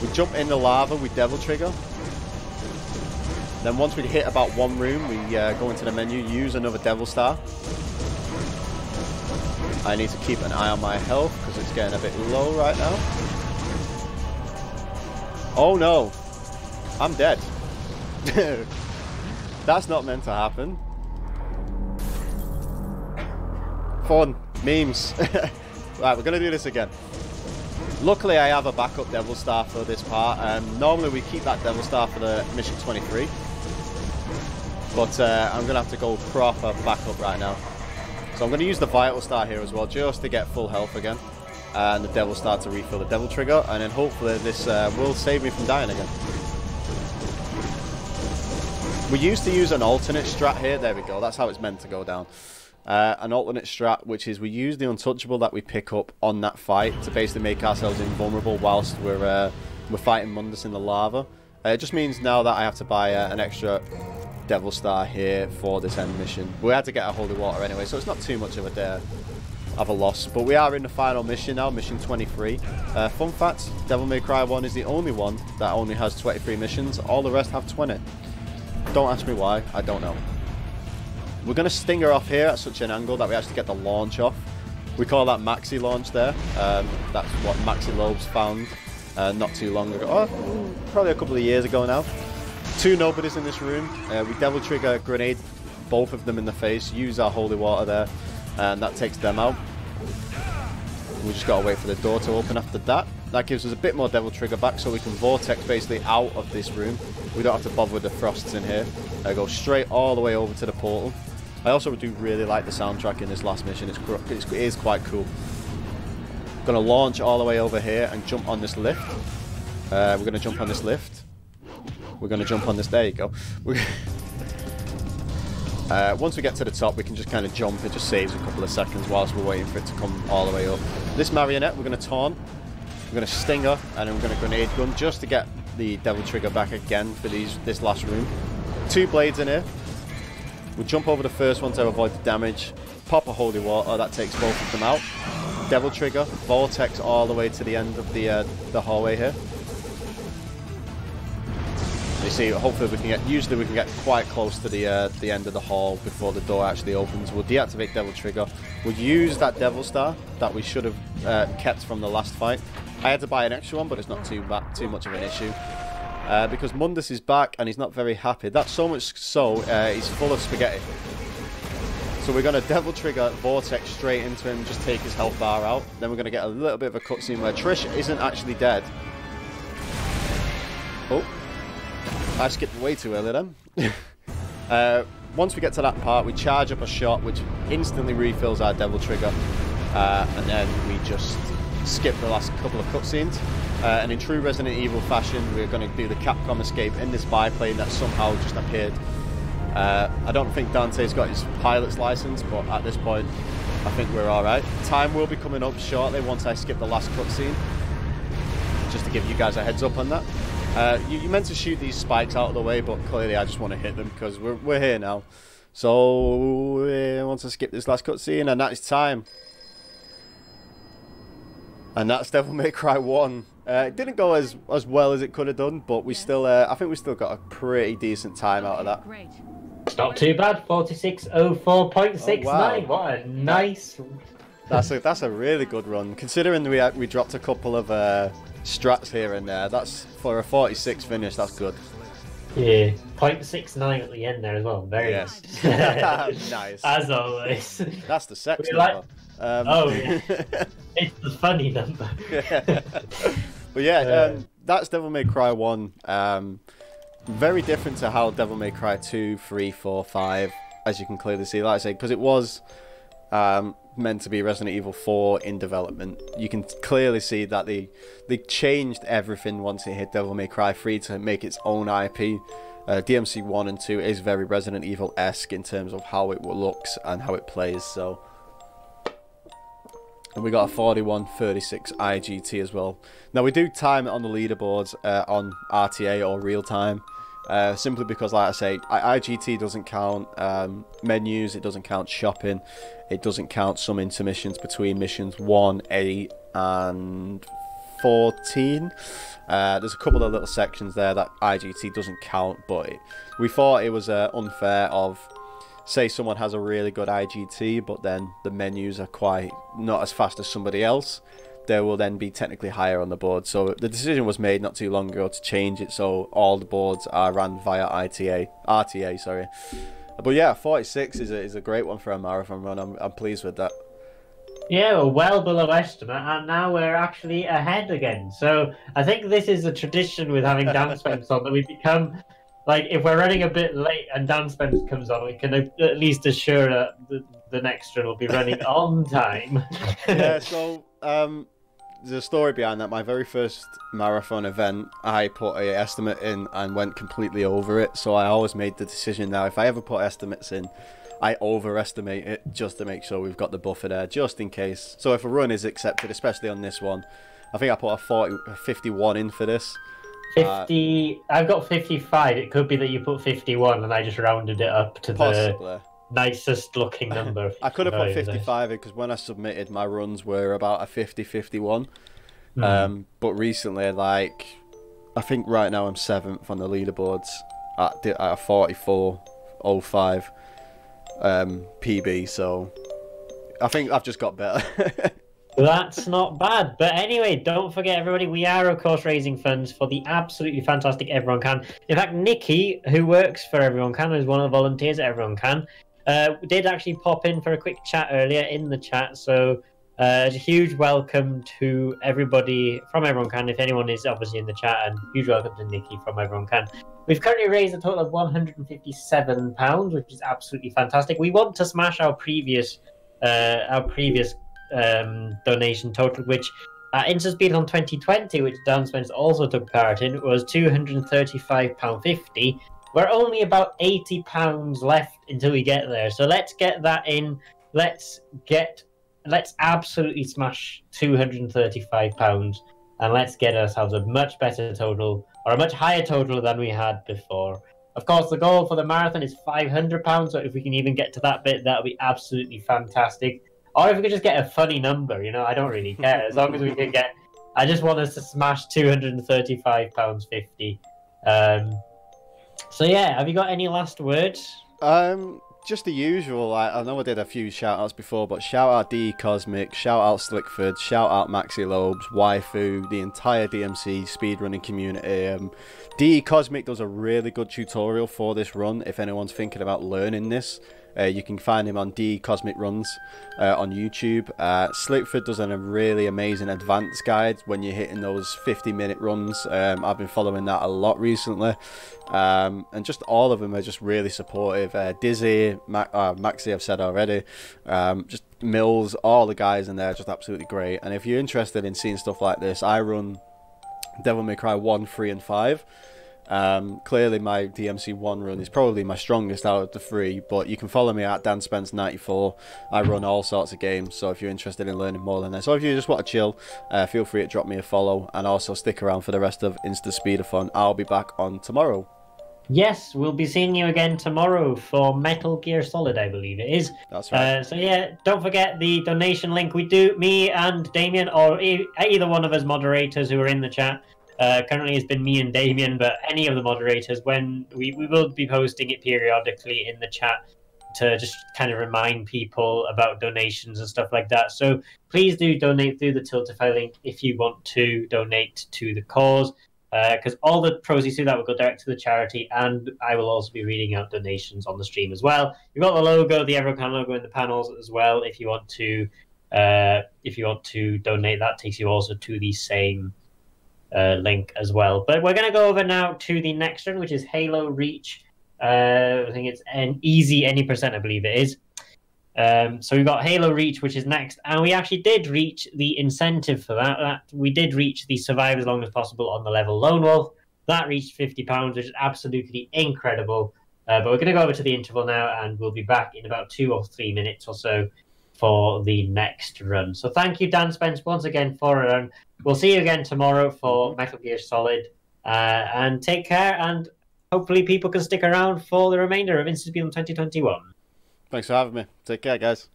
We jump in the lava with Devil Trigger. Then once we hit about 1 room, we go into the menu, use another Devil Star. I need to keep an eye on my health because it's getting a bit low right now. Oh no! I'm dead. That's not meant to happen. Fun. Memes. Right, we're going to do this again. Luckily, I have a backup Devil Star for this part. Normally, we keep that Devil Star for the mission 23. But I'm going to have to go proper backup right now. So I'm going to use the Vital Star here as well, just to get full health again. And the Devil Star to refill the Devil Trigger. And then hopefully this will save me from dying again. We used to use an alternate strat here. There we go. That's how it's meant to go down. An alternate strat, which is we use the untouchable that we pick up on that fight to basically make ourselves invulnerable whilst we're fighting Mundus in the lava. It just means now that I have to buy an extra Devil Star here for this end mission. We had to get a Holy Water anyway, so it's not too much of a loss. But we are in the final mission now, mission 23. Fun fact, Devil May Cry 1 is the only one that only has 23 missions. All the rest have 20. Don't ask me why, I don't know. We're going to sting her off here at such an angle that we actually get the launch off. We call that Maxi Launch there. That's what Maxi Lobes found not too long ago. Oh, probably a couple of years ago now. 2 nobodies in this room. We Devil Trigger grenade both of them in the face. Use our Holy Water there. And that takes them out. We just got to wait for the door to open after that. That gives us a bit more Devil Trigger back so we can Vortex basically out of this room. We don't have to bother with the Frosts in here. Go straight all the way over to the portal. I also do really like the soundtrack in this last mission. It is quite cool. Going to launch all the way over here and jump on this lift. We're going to jump on this lift. We're going to jump on this. There you go. Once we get to the top, we can just kind of jump. It just saves a couple of seconds whilst we're waiting for it to come all the way up. This marionette, we're going to taunt. We're going to sting her, and then we're going to grenade gun just to get the Devil Trigger back again for this last room. 2 blades in here. We'll jump over the first one to avoid the damage. Pop a Holy Water, that takes both of them out. Devil Trigger, Vortex all the way to the end of the hallway here. You see, hopefully we can get, usually we can get quite close to the end of the hall before the door actually opens. We'll deactivate Devil Trigger. We'll use that Devil Star that we should have kept from the last fight. I had to buy an extra one, but it's not too much of an issue. Because Mundus is back and he's not very happy. That's so much so, he's full of spaghetti. So we're going to Devil Trigger Vortex straight into him, just take his health bar out. Then we're going to get a little bit of a cutscene where Trish isn't actually dead. Oh, I skipped way too early then. Once we get to that part, we charge up a shot, which instantly refills our Devil Trigger. And then we just skip the last couple of cutscenes. And in true Resident Evil fashion, we're going to do the Capcom escape in this biplane that somehow just appeared. I don't think Dante's got his pilot's license, but at this point, I think we're alright. Time will be coming up shortly once I skip the last cutscene, just to give you guys a heads up on that. You meant to shoot these spikes out of the way, but clearly I just want to hit them because we're here now. So, once I skip this last cutscene, and that is time. And that's Devil May Cry 1. It didn't go as well as it could have done, but we still, I think we still got a pretty decent time out of that. Great. Not too bad, 46:04.69. Oh, wow. What a nice... That's a really good run. Considering we dropped a couple of strats here and there, that's for a 46 finish, that's good. Yeah, 0.69 at the end there as well. Very nice. Nice. As always. That's the sex number. number. Oh, yeah. It's the funny number. But yeah, that's Devil May Cry 1. Very different to how Devil May Cry 2, 3, 4, 5, as you can clearly see, like I say, because it was meant to be Resident Evil 4 in development. You can clearly see that they changed everything once it hit Devil May Cry 3 to make its own IP. DMC 1 and 2 is very Resident Evil-esque in terms of how it looks and how it plays, so... And we got a 41.36 IGT as well. Now we do time it on the leaderboards on RTA or real time, simply because, like I say, IGT doesn't count menus, it doesn't count shopping, it doesn't count some intermissions between missions 1, 8 and 14. There's a couple of little sections there that IGT doesn't count, but we thought it was unfair of... Say someone has a really good IGT, but then the menus are quite not as fast as somebody else, they will then be technically higher on the board. So the decision was made not too long ago to change it so all the boards are ran via RTA, sorry. But yeah, 46 is a great one for a marathon run. I'm pleased with that. Yeah, well below estimate, and now we're actually ahead again. So I think this is a tradition with having DanSpence on, that we become... Like, if we're running a bit late and DanSpence comes on, we can at least assure that the next run will be running on time. Yeah, so the story behind that, my very first marathon event, I put an estimate in and went completely over it. So I always made the decision now, if I ever put estimates in, I overestimate it just to make sure we've got the buffer there, just in case. So if a run is accepted, especially on this one, I think I put a 51 in for this. 50. I've got 55. It could be that you put 51 and I just rounded it up to the nicest looking number. I could have put 55 because when I submitted, my runs were about a 50-51. But recently, like, I think right now I'm 7th on the leaderboards at a 44.05 PB. So I think I've just got better. That's not bad. But anyway, don't forget, everybody, we are, of course, raising funds for the absolutely fantastic Everyone Can. In fact, Nikki, who works for Everyone Can, is one of the volunteers at Everyone Can, did actually pop in for a quick chat earlier in the chat. So a huge welcome to everybody from Everyone Can, if anyone is obviously in the chat, and huge welcome to Nikki from Everyone Can. We've currently raised a total of £157, which is absolutely fantastic. We want to smash our previous donation total, which InstaSpeedathon 2020, which DanSpence also took part in, was £235.50. We're only about £80 left until we get there, so let's get that in. Let's absolutely smash £235, and let's get ourselves a much better total, or a much higher total than we had before. Of course, the goal for the marathon is £500, so if we can even get to that bit, that would be absolutely fantastic. Or if we could just get a funny number, you know, I don't really care. As long as we can get... I just want us to smash £235.50. So yeah, have you got any last words? just the usual. I know I did a few shout outs before, but shout out DE Cosmic, shout out Slickford, shout out Maxi Lobes, Waifu, the entire DMC speedrunning community. DE Cosmic does a really good tutorial for this run if anyone's thinking about learning this. You can find him on DE Cosmic Runs on YouTube. Slickford does a really amazing advanced guide when you're hitting those 50-minute runs. I've been following that a lot recently. And just all of them are just really supportive. Dizzy, Maxi I've said already. Just Mills, all the guys in there are just absolutely great. And if you're interested in seeing stuff like this, I run Devil May Cry 1, 3 and 5. Clearly my DMC 1 run is probably my strongest out of the 3, but you can follow me at DanSpence94. I run all sorts of games, so if you're interested in learning more than that, so if you just want to chill, feel free to drop me a follow, and also stick around for the rest of InstaSpeedathon. I'll be back on tomorrow. Yes, we'll be seeing you again tomorrow for Metal Gear Solid, I believe it is. That's right. So yeah, don't forget the donation link. We do, me and Damien, or either one of us moderators who are in the chat. Currently it's been me and Damien, but any of the moderators, when we will be posting it periodically in the chat to just kind of remind people about donations and stuff like that. So please do donate through the Tiltify link if you want to donate to the cause, because all the proceeds to that will go direct to the charity, and I will also be reading out donations on the stream as well. You've got the logo, the EveryoneCan logo in the panels as well. If you want to donate, that takes you also to the same link as well. But we're going to go over now to the next one, which is Halo Reach. I think it's an easy any percent, I believe it is. So we've got Halo Reach, which is next, and we actually did reach the incentive for that. We did reach the survive as long as possible on the level Lone Wolf. That reached £50, which is absolutely incredible. But we're going to go over to the interval now, and we'll be back in about 2 or 3 minutes or so for the next run. So thank you, Dan Spence, once again for a run. We'll see you again tomorrow for Metal Gear Solid. And take care, and hopefully people can stick around for the remainder of InstaSpeedathon 2021. Thanks for having me. Take care, guys.